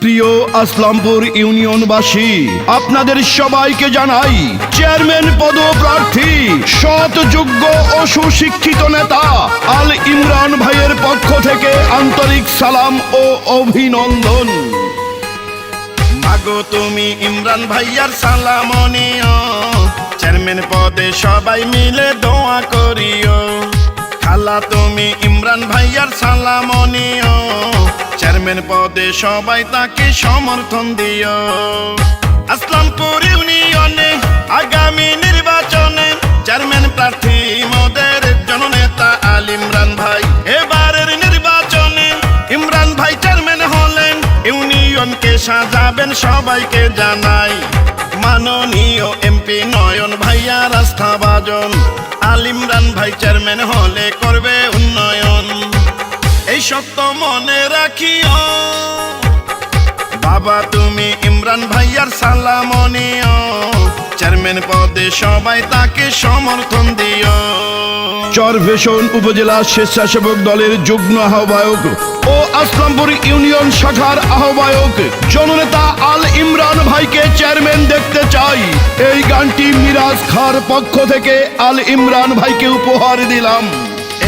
প্রিয় আসলামপুর ইউনিয়নবাসী, আপনাদের সবাইকে জানাই চেয়ারম্যান পদপ্রার্থী সৎ, যোগ্য ও সুশিক্ষিত নেতা আল ইমরান ভাইয়ের পক্ষ থেকে আন্তরিক সালাম ও অভিনন্দন। মাগো তুমি ইমরান ভাইয়ার সালাম নিও, চেয়ারম্যান পদে সবাই মিলে দোয়া করিও। খালা তুমি ইমরান ভাইয়ার সালাম নিও, চেয়ারম্যান পদে সবাই তাকে সমর্থন দিও। আসলামপুর ইউনিয়নে আগামী নির্বাচনে চেয়ারম্যান প্রার্থী মোদের জননেতা আল ইমরান ভাই। এবারের নির্বাচনে ইমরান ভাই চেয়ারম্যান হলেন, ইউনিয়নকে সাজাবেন সবাইকে জানাই। মাননীয় এমপি নয়ন ভাইয়ার আস্থাভাজন, আল ইমরান ভাই চেয়ারম্যান হলে করবে উন্নয়ন। এই সত্য মনে রাখিও, বাবা তুমি ইমরান ভাইয়ার সালাম নিও, চেয়ারম্যান পদে সবাই তাকে সমর্থন দিও। চরভেশন উপজেলা স্বেচ্ছাসেবক দলের যুগ্ম আহ্বায়ক ও আসলামপুর ইউনিয়ন শাখার আহ্বায়ক জননেতা আল ইমরান ভাইকে চেয়ারম্যান দেখতে চাই। এই গানটি মিরাজ খার পক্ষ থেকে আল ইমরান ভাইকে উপহার দিলাম।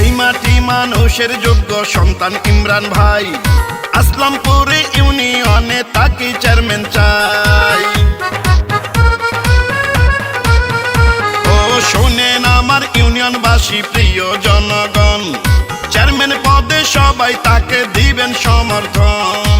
এই মাটি মানুষের যোগ্য সন্তান ইমরান ভাই, আসলামপুর ইউনিয়নে তাকে চেয়ারম্যান চাই। ও শোনেন আমার ইউনিয়নবাসী প্রিয় জনগণ, চেয়ারম্যান পদে সবাই তাকে দিবেন সমর্থন।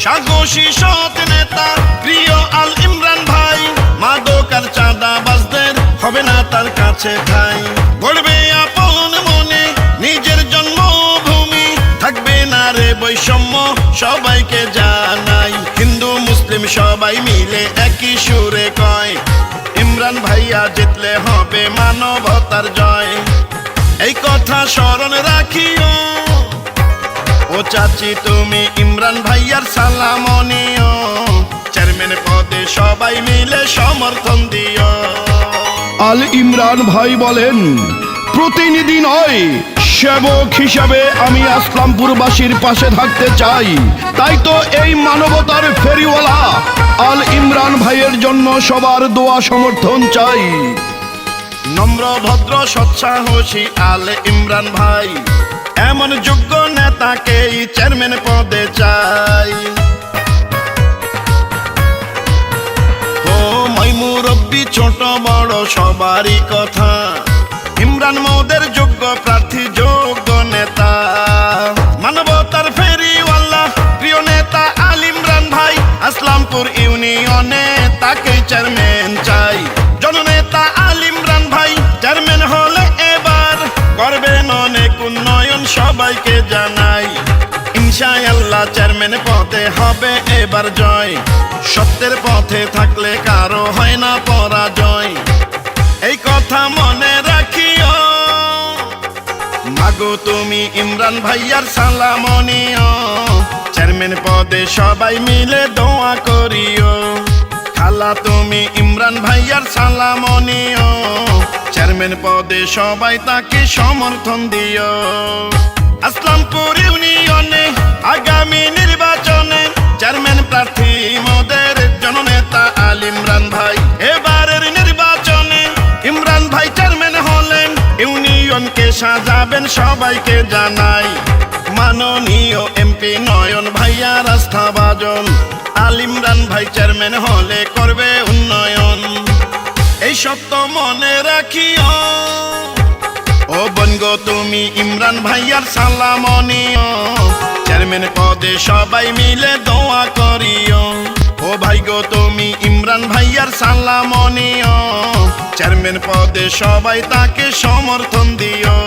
সাহসী সৎ নেতা প্রিয় আল ইমরান ভাই, মাদক আর চাঁদাবাজদের হবে না তার কাছে ঠাই। গড়বে আপন মনে নিজের জন্মভূমি, থাকবে না রে বৈষম্য সবাইকে জানাই। হিন্দু মুসলিম সবাই মিলে একই সুরে কয়, ইমরান ভাইয়া জিতলে হবে মানবতার জয়। এই কথা স্মরণ রাখিও, ও চাচি তুমি ইমরান ভাইয়ার সালাম নিও, চেয়ারম্যান পদে সবাই মিলে সমর্থন দিও। আল ইমরান ভাই বলেন, প্রতিনিধি নয় সেবক হিসাবে আমি আসলামপুরবাসীর পাশে থাকতে চাই। তাই তো এই মানবতার ফেরিওয়ালা আল ইমরান ভাইয়ের জন্য সবার দোয়া সমর্থন চাই। নম্র ভদ্র সৎসাহসী আল ইমরান ভাই, এমন যোগ্য নেতাকেই চেয়ারম্যান পদে চাই। ও মুরব্বী ছোট বড় সবারই কথা, ইমরান মোদের যোগ্য প্রার্থী যোগ্য নেতা। মানবতার ফেরিওয়ালা প্রিয় নেতা আল ইমরান ভাই, আসলামপুর ইউনিয়নে তাকে চেয়ারম্যান চাই। জননেতা আল ইমরান ভাই চেয়ারম্যান হলে এবার করবেন অনেক উন্নয়ন সবাইকে জানাই। ইনশাআল্লাহ চেয়ারম্যান পদে হবে এবার জয়, সত্যের পথে থাকলে কারো হয় না পরাজয়। এই কথা মনে রাখিও, মাগো তুমি ইমরান ভাইয়ার সালাম নিও, চেয়ারম্যান পদে সবাই মিলে দোয়া করিও। খালা তুমি ইমরান ভাইয়ার সালাম নিও, চেয়ারম্যান পদে সবাই তাকে সমর্থন দিও। আসলামপুর ইউনিয়নে আগামী নির্বাচনে চেয়ারম্যান প্রার্থী মোদের জননেতা আল ইমরান ভাই। এবারের নির্বাচনে ইমরান ভাই চেয়ারম্যান হলেন, ইউনিয়নকে সাজাবেন সবাইকে জানাই। মাননীয় এমপি নয়ন ভাইয়ার আস্থাভাজন, আল ইমরান ভাই চেয়ারম্যান হলে করবে উন্নয়ন। এই সত্য মনে রাখিও, ও বনগো তুমি ইমরান ভাইয়ার সালাম নিও, চেয়ারম্যান পদে সবাই মিলে দোয়া করিও। ও ভাই গো তুমি ইমরান ভাইয়ার সালাম নিও, চেয়ারম্যান পদে সবাই তাকে সমর্থন দিও।